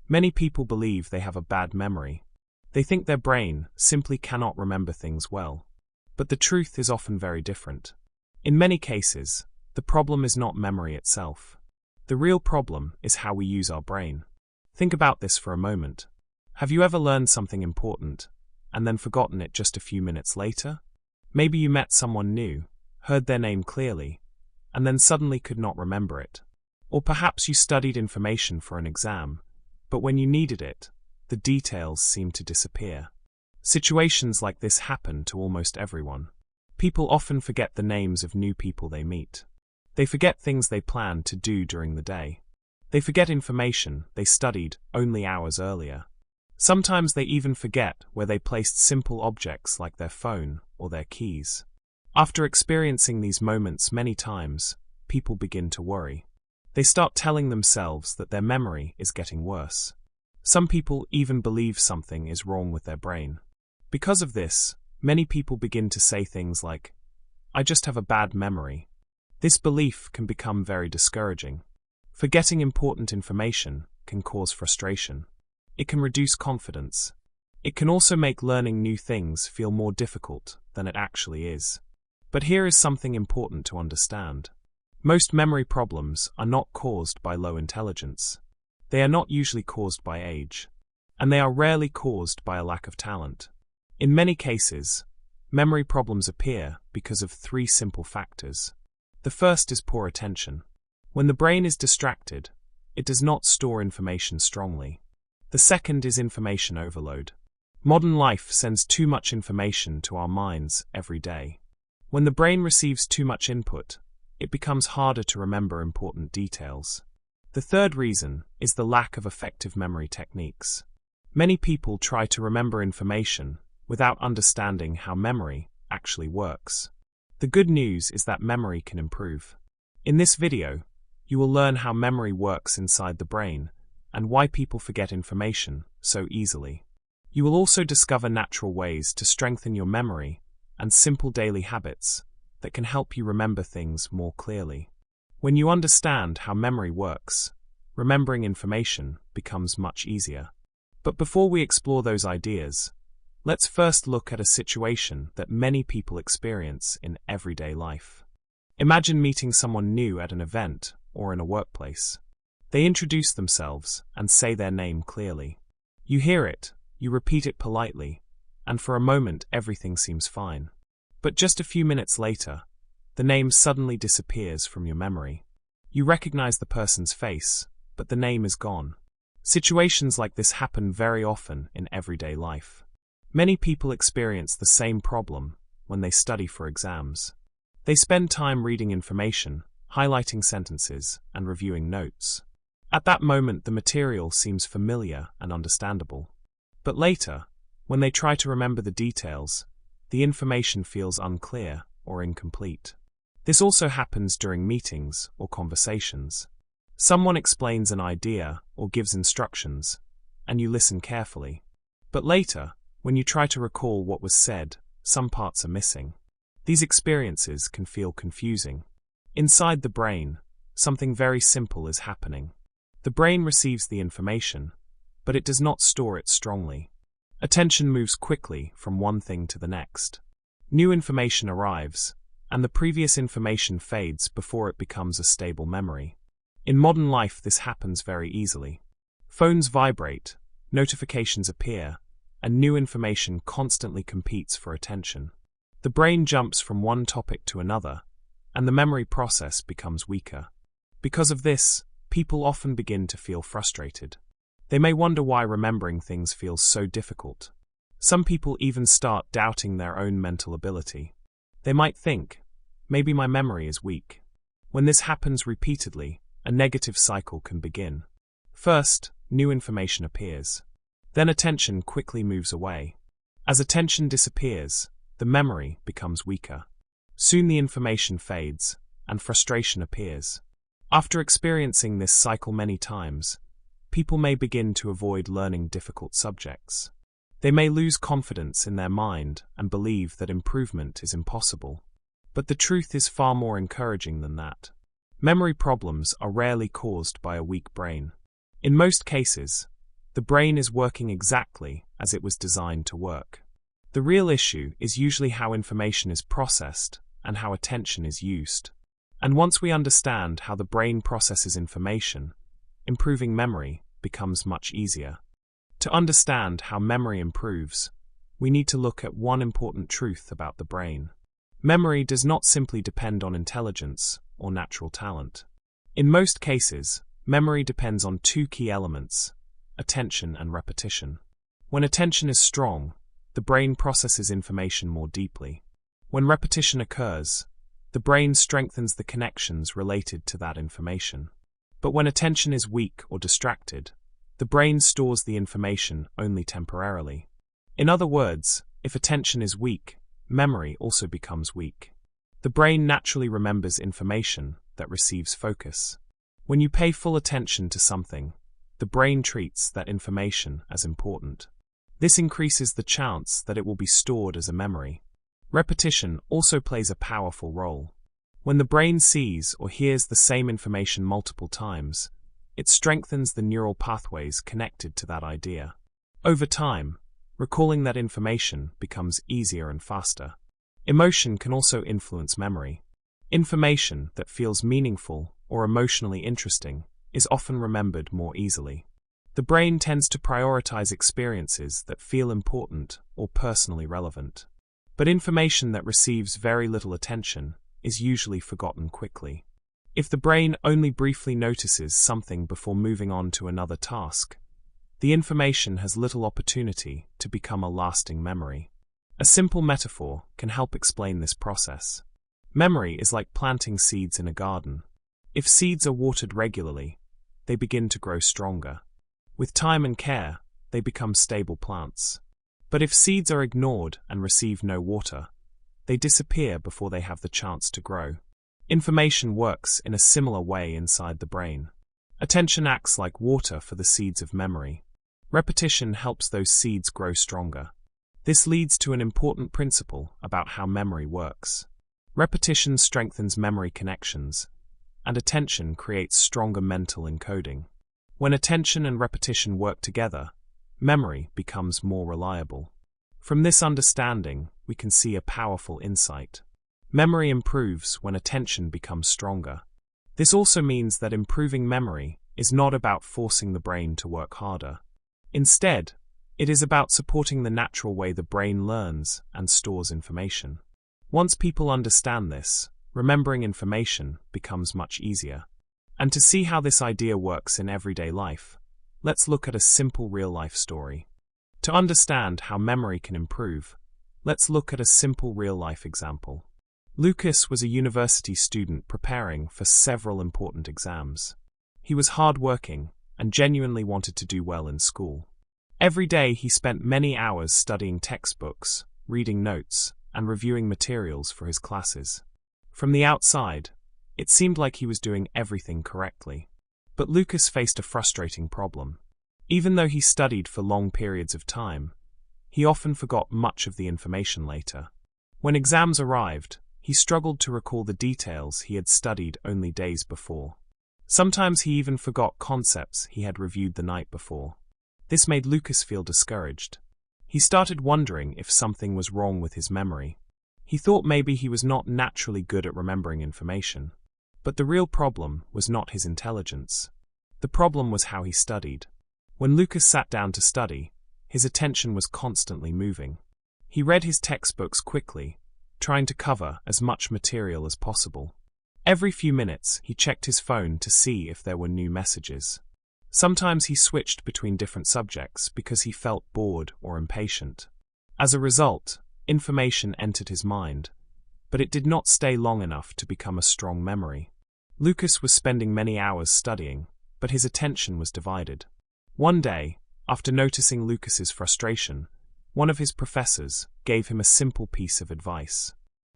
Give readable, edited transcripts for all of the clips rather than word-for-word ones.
Many people believe they have a bad memory. They think their brain simply cannot remember things well. But the truth is often very different. In many cases, the problem is not memory itself. The real problem is how we use our brain. Think about this for a moment. Have you ever learned something important and then forgotten it just a few minutes later? Maybe you met someone new, heard their name clearly, and then suddenly could not remember it. Or perhaps you studied information for an exam, but when you needed it, the details seemed to disappear. Situations like this happen to almost everyone. People often forget the names of new people they meet. They forget things they planned to do during the day. They forget information they studied only hours earlier. Sometimes they even forget where they placed simple objects like their phone or their keys. After experiencing these moments many times, people begin to worry. They start telling themselves that their memory is getting worse. Some people even believe something is wrong with their brain. Because of this, many people begin to say things like, "I just have a bad memory." This belief can become very discouraging. Forgetting important information can cause frustration. It can reduce confidence. It can also make learning new things feel more difficult than it actually is. But here is something important to understand. Most memory problems are not caused by low intelligence. They are not usually caused by age. And they are rarely caused by a lack of talent. In many cases, memory problems appear because of three simple factors. The first is poor attention. When the brain is distracted, it does not store information strongly. The second is information overload. Modern life sends too much information to our minds every day. When the brain receives too much input, it becomes harder to remember important details. The third reason is the lack of effective memory techniques. Many people try to remember information without understanding how memory actually works. The good news is that memory can improve. In this video, you will learn how memory works inside the brain and why people forget information so easily. You will also discover natural ways to strengthen your memory and simple daily habits that can help you remember things more clearly. When you understand how memory works, remembering information becomes much easier. But before we explore those ideas, let's first look at a situation that many people experience in everyday life. Imagine meeting someone new at an event or in a workplace. They introduce themselves and say their name clearly. You hear it, you repeat it politely, and for a moment everything seems fine. But just a few minutes later, the name suddenly disappears from your memory. You recognize the person's face, but the name is gone. Situations like this happen very often in everyday life. Many people experience the same problem when they study for exams. They spend time reading information, highlighting sentences, and reviewing notes. At that moment, the material seems familiar and understandable. But later, when they try to remember the details, the information feels unclear or incomplete. This also happens during meetings or conversations. Someone explains an idea or gives instructions, and you listen carefully. But later, when you try to recall what was said, some parts are missing. These experiences can feel confusing. Inside the brain, something very simple is happening. The brain receives the information, but it does not store it strongly. Attention moves quickly from one thing to the next. New information arrives, and the previous information fades before it becomes a stable memory. In modern life, this happens very easily. Phones vibrate, notifications appear, and new information constantly competes for attention. The brain jumps from one topic to another, and the memory process becomes weaker. Because of this, people often begin to feel frustrated. They may wonder why remembering things feels so difficult. Some people even start doubting their own mental ability. They might think, maybe my memory is weak. When this happens repeatedly, a negative cycle can begin. First, new information appears. Then attention quickly moves away. As attention disappears, the memory becomes weaker. Soon the information fades, and frustration appears. After experiencing this cycle many times, people may begin to avoid learning difficult subjects. They may lose confidence in their mind and believe that improvement is impossible. But the truth is far more encouraging than that. Memory problems are rarely caused by a weak brain. In most cases, The brain is working exactly as it was designed to work. The real issue is usually how information is processed and how attention is used. And once we understand how the brain processes information, improving memory becomes much easier. To understand how memory improves, we need to look at one important truth about the brain. Memory does not simply depend on intelligence or natural talent. In most cases, memory depends on two key elements: attention and repetition. When attention is strong, the brain processes information more deeply. When repetition occurs, the brain strengthens the connections related to that information. But when attention is weak or distracted, the brain stores the information only temporarily. In other words, if attention is weak, memory also becomes weak. The brain naturally remembers information that receives focus. When you pay full attention to something, the brain treats that information as important. This increases the chance that it will be stored as a memory. Repetition also plays a powerful role. When the brain sees or hears the same information multiple times, it strengthens the neural pathways connected to that idea. Over time, recalling that information becomes easier and faster. Emotion can also influence memory. Information that feels meaningful or emotionally interesting is often remembered more easily. The brain tends to prioritize experiences that feel important or personally relevant. But information that receives very little attention is usually forgotten quickly. If the brain only briefly notices something before moving on to another task, the information has little opportunity to become a lasting memory. A simple metaphor can help explain this process. Memory is like planting seeds in a garden. If seeds are watered regularly, they begin to grow stronger. With time and care, they become stable plants. But if seeds are ignored and receive no water, they disappear before they have the chance to grow. Information works in a similar way inside the brain. Attention acts like water for the seeds of memory. Repetition helps those seeds grow stronger. This leads to an important principle about how memory works. Repetition strengthens memory connections, and attention creates stronger mental encoding. When attention and repetition work together, memory becomes more reliable. From this understanding, we can see a powerful insight. Memory improves when attention becomes stronger. This also means that improving memory is not about forcing the brain to work harder. Instead, it is about supporting the natural way the brain learns and stores information. Once people understand this, remembering information becomes much easier. And to see how this idea works in everyday life, let's look at a simple real-life story. To understand how memory can improve, let's look at a simple real-life example. Lucas was a university student preparing for several important exams. He was hardworking and genuinely wanted to do well in school. Every day he spent many hours studying textbooks, reading notes, and reviewing materials for his classes. From the outside, it seemed like he was doing everything correctly. But Lucas faced a frustrating problem. Even though he studied for long periods of time, he often forgot much of the information later. When exams arrived, he struggled to recall the details he had studied only days before. Sometimes he even forgot concepts he had reviewed the night before. This made Lucas feel discouraged. He started wondering if something was wrong with his memory. He thought maybe he was not naturally good at remembering information. But the real problem was not his intelligence. The problem was how he studied. When Lucas sat down to study, his attention was constantly moving. He read his textbooks quickly, trying to cover as much material as possible. Every few minutes, he checked his phone to see if there were new messages. Sometimes he switched between different subjects because he felt bored or impatient. As a result, information entered his mind, but it did not stay long enough to become a strong memory. Lucas was spending many hours studying, but his attention was divided. One day, after noticing Lucas's frustration, one of his professors gave him a simple piece of advice.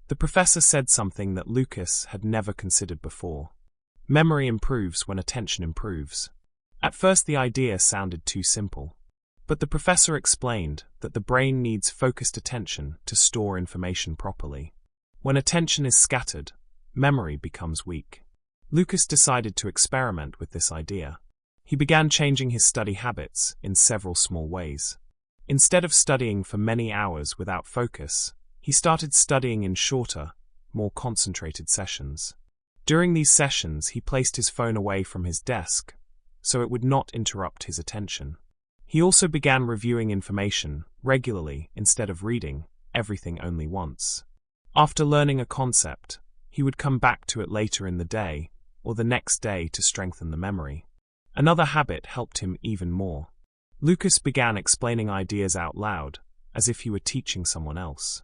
The professor said something that Lucas had never considered before. Memory improves when attention improves. At first the idea sounded too simple. But the professor explained that the brain needs focused attention to store information properly. When attention is scattered, memory becomes weak. Lucas decided to experiment with this idea. He began changing his study habits in several small ways. Instead of studying for many hours without focus, he started studying in shorter, more concentrated sessions. During these sessions, he placed his phone away from his desk, so it would not interrupt his attention. He also began reviewing information regularly instead of reading everything only once. After learning a concept, he would come back to it later in the day or the next day to strengthen the memory. Another habit helped him even more. Lucas began explaining ideas out loud, as if he were teaching someone else.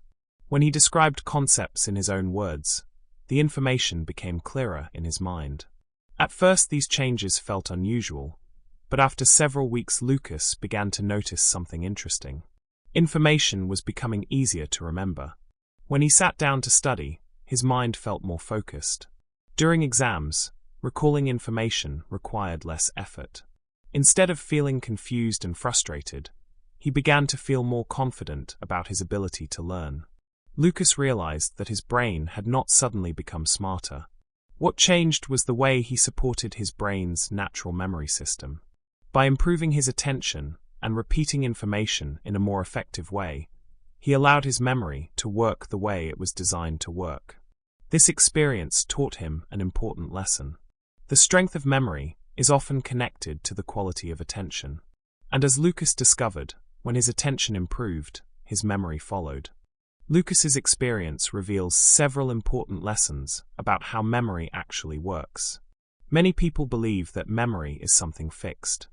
When he described concepts in his own words, the information became clearer in his mind. At first these changes felt unusual, but after several weeks Lucas began to notice something interesting. Information was becoming easier to remember. When he sat down to study, his mind felt more focused. During exams, recalling information required less effort. Instead of feeling confused and frustrated, he began to feel more confident about his ability to learn. Lucas realized that his brain had not suddenly become smarter. What changed was the way he supported his brain's natural memory system. By improving his attention and repeating information in a more effective way, he allowed his memory to work the way it was designed to work. This experience taught him an important lesson. The strength of memory is often connected to the quality of attention. And as Lucas discovered, when his attention improved, his memory followed. Lucas's experience reveals several important lessons about how memory actually works. Many people believe that memory is something fixed.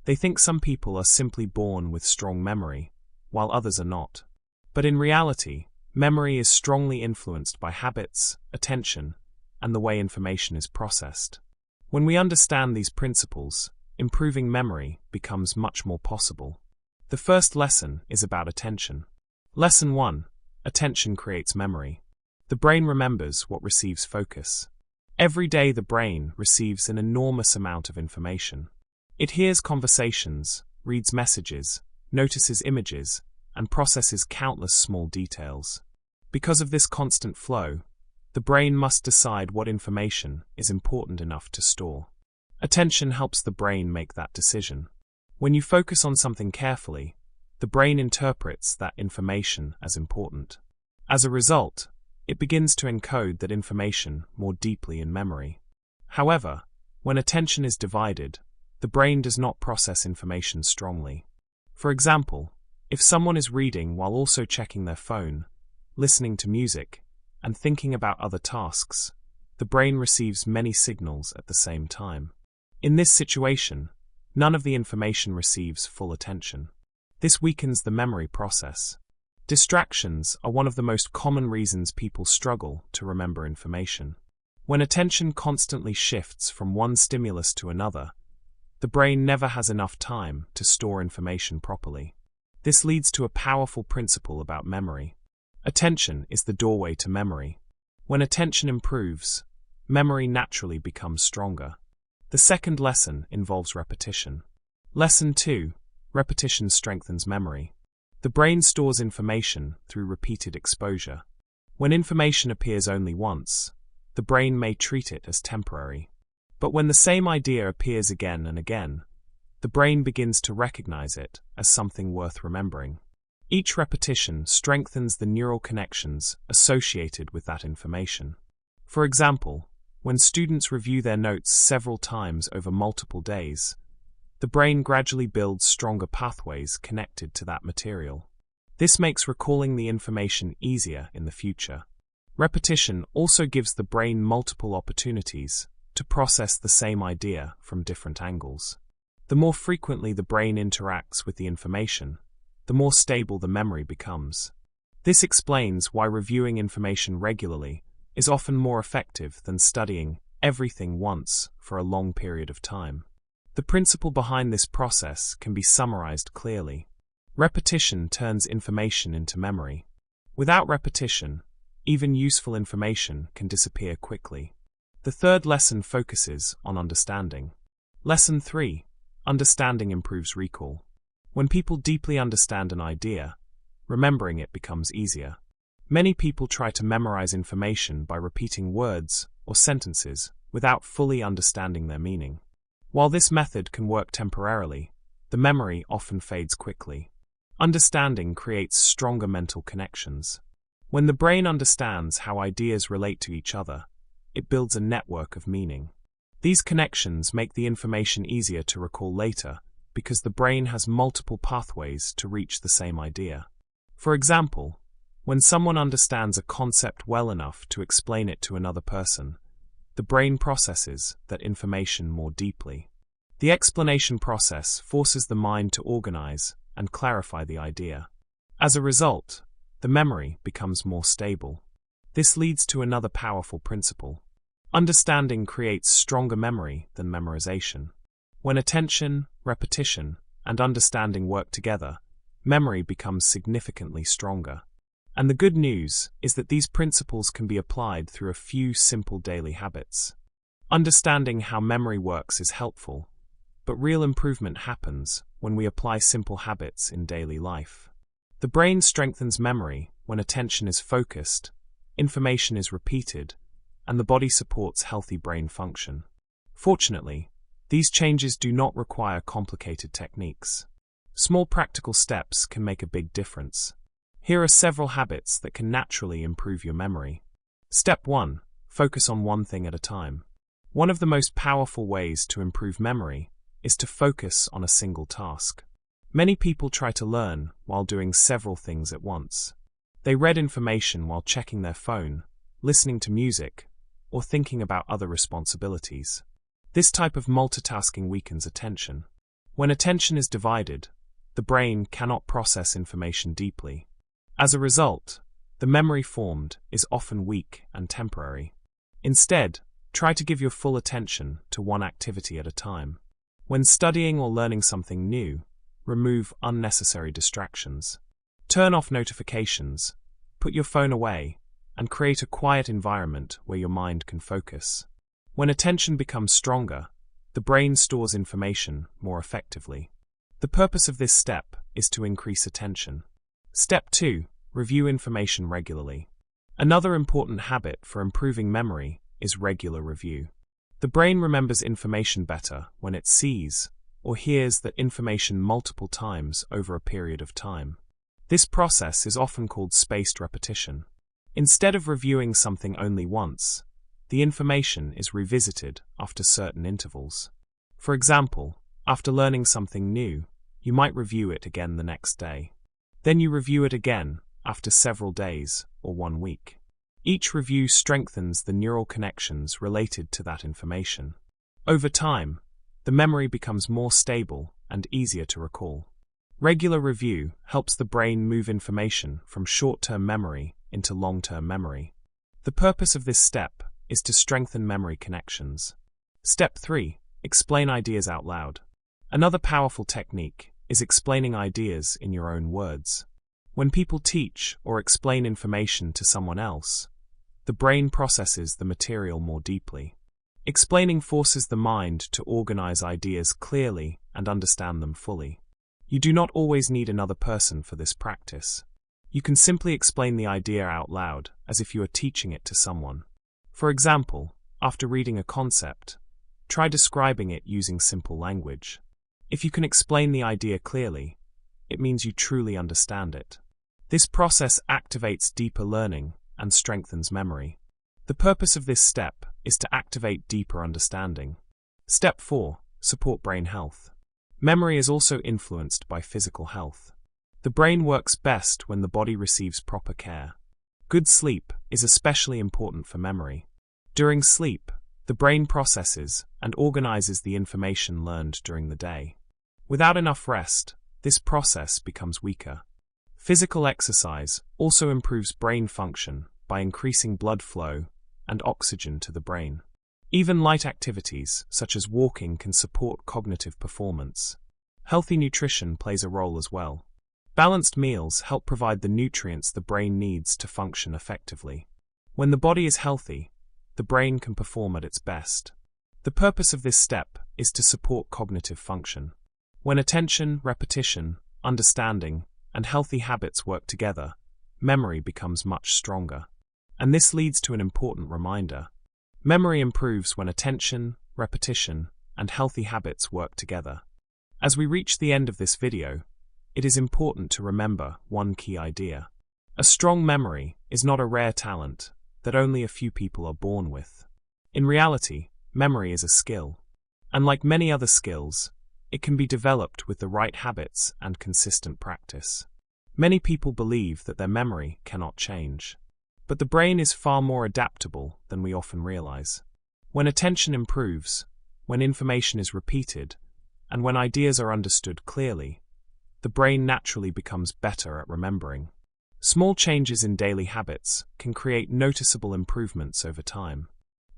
They think some people are simply born with strong memory, while others are not. But in reality, memory is strongly influenced by habits, attention, and the way information is processed. When we understand these principles, improving memory becomes much more possible. The first lesson is about attention. Lesson 1. Attention creates memory. The brain remembers what receives focus. Every day the brain receives an enormous amount of information. It hears conversations, reads messages, notices images, and processes countless small details. Because of this constant flow, the brain must decide what information is important enough to store. Attention helps the brain make that decision. When you focus on something carefully, the brain interprets that information as important. As a result, it begins to encode that information more deeply in memory. However, when attention is divided, the brain does not process information strongly. For example, if someone is reading while also checking their phone, listening to music, and thinking about other tasks, the brain receives many signals at the same time. In this situation, none of the information receives full attention. This weakens the memory process. Distractions are one of the most common reasons people struggle to remember information. When attention constantly shifts from one stimulus to another, the brain never has enough time to store information properly. This leads to a powerful principle about memory. Attention is the doorway to memory. When attention improves, memory naturally becomes stronger. The second lesson involves repetition. Lesson 2. Repetition strengthens memory. The brain stores information through repeated exposure. When information appears only once, the brain may treat it as temporary. But when the same idea appears again and again, the brain begins to recognize it as something worth remembering. Each repetition strengthens the neural connections associated with that information. For example, when students review their notes several times over multiple days, the brain gradually builds stronger pathways connected to that material. This makes recalling the information easier in the future. Repetition also gives the brain multiple opportunities to process the same idea from different angles. The more frequently the brain interacts with the information, the more stable the memory becomes. This explains why reviewing information regularly is often more effective than studying everything once for a long period of time. The principle behind this process can be summarized clearly. Repetition turns information into memory. Without repetition, even useful information can disappear quickly. The third lesson focuses on understanding. Lesson 3. Understanding improves recall. When people deeply understand an idea, remembering it becomes easier. Many people try to memorize information by repeating words or sentences without fully understanding their meaning. While this method can work temporarily, the memory often fades quickly. Understanding creates stronger mental connections. When the brain understands how ideas relate to each other, it builds a network of meaning. These connections make the information easier to recall later because the brain has multiple pathways to reach the same idea. For example, when someone understands a concept well enough to explain it to another person, the brain processes that information more deeply. The explanation process forces the mind to organize and clarify the idea. As a result, the memory becomes more stable. This leads to another powerful principle. Understanding creates stronger memory than memorization. When attention, repetition, and understanding work together, memory becomes significantly stronger. And the good news is that these principles can be applied through a few simple daily habits. Understanding how memory works is helpful, but real improvement happens when we apply simple habits in daily life. The brain strengthens memory when attention is focused, information is repeated, and the body supports healthy brain function. Fortunately, these changes do not require complicated techniques. Small practical steps can make a big difference. Here are several habits that can naturally improve your memory. Step 1. Focus on one thing at a time. One of the most powerful ways to improve memory is to focus on a single task. Many people try to learn while doing several things at once. They read information while checking their phone, listening to music, or thinking about other responsibilities. This type of multitasking weakens attention. When attention is divided, the brain cannot process information deeply. As a result, the memory formed is often weak and temporary. Instead, try to give your full attention to one activity at a time. When studying or learning something new, remove unnecessary distractions. Turn off notifications, put your phone away, and create a quiet environment where your mind can focus. When attention becomes stronger, the brain stores information more effectively. The purpose of this step is to increase attention. Step 2. Review information regularly. Another important habit for improving memory is regular review. The brain remembers information better when it sees or hears that information multiple times over a period of time. This process is often called spaced repetition. Instead of reviewing something only once, the information is revisited after certain intervals. For example, after learning something new, you might review it again the next day. Then you review it again after several days or 1 week. Each review strengthens the neural connections related to that information. Over time, the memory becomes more stable and easier to recall. Regular review helps the brain move information from short-term memory into long-term memory. The purpose of this step is to strengthen memory connections. Step 3. Explain ideas out loud. Another powerful technique is explaining ideas in your own words. When people teach or explain information to someone else, the brain processes the material more deeply. Explaining forces the mind to organize ideas clearly and understand them fully. You do not always need another person for this practice. You can simply explain the idea out loud as if you are teaching it to someone. For example, after reading a concept, try describing it using simple language. If you can explain the idea clearly, it means you truly understand it. This process activates deeper learning and strengthens memory. The purpose of this step is to activate deeper understanding. Step 4. Support brain health. Memory is also influenced by physical health. The brain works best when the body receives proper care. Good sleep is especially important for memory. During sleep, the brain processes and organizes the information learned during the day. Without enough rest, this process becomes weaker. Physical exercise also improves brain function by increasing blood flow and oxygen to the brain. Even light activities, such as walking, can support cognitive performance. Healthy nutrition plays a role as well. Balanced meals help provide the nutrients the brain needs to function effectively. When the body is healthy, the brain can perform at its best. The purpose of this step is to support cognitive function. When attention, repetition, understanding, and healthy habits work together, memory becomes much stronger. And this leads to an important reminder. Memory improves when attention, repetition, and healthy habits work together. As we reach the end of this video, it is important to remember one key idea. A strong memory is not a rare talent that only a few people are born with. In reality, memory is a skill. And like many other skills, it can be developed with the right habits and consistent practice. Many people believe that their memory cannot change. But the brain is far more adaptable than we often realize. When attention improves, when information is repeated, and when ideas are understood clearly, the brain naturally becomes better at remembering. Small changes in daily habits can create noticeable improvements over time.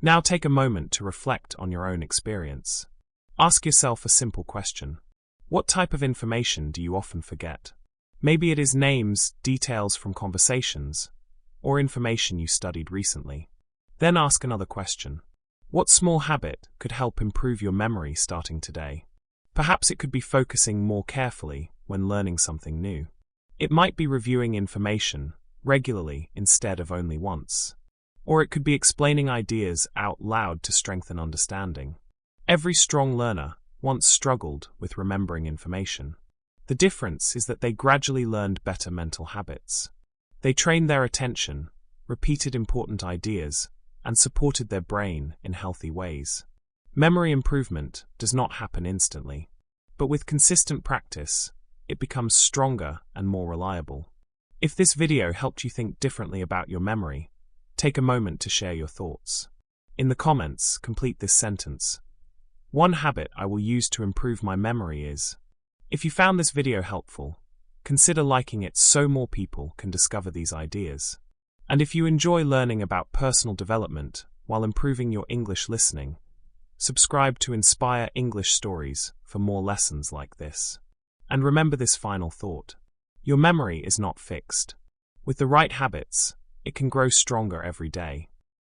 Now take a moment to reflect on your own experience. Ask yourself a simple question. What type of information do you often forget? Maybe it is names, details from conversations, or information you studied recently. Then ask another question. What small habit could help improve your memory starting today? Perhaps it could be focusing more carefully when learning something new. It might be reviewing information regularly instead of only once. Or it could be explaining ideas out loud to strengthen understanding. Every strong learner once struggled with remembering information. The difference is that they gradually learned better mental habits. They trained their attention, repeated important ideas, and supported their brain in healthy ways. Memory improvement does not happen instantly, but with consistent practice, it becomes stronger and more reliable. If this video helped you think differently about your memory, take a moment to share your thoughts. In the comments, complete this sentence. One habit I will use to improve my memory is. If you found this video helpful, consider liking it so more people can discover these ideas. And if you enjoy learning about personal development while improving your English listening, subscribe to Inspire English Stories for more lessons like this. And remember this final thought. Your memory is not fixed. With the right habits, it can grow stronger every day.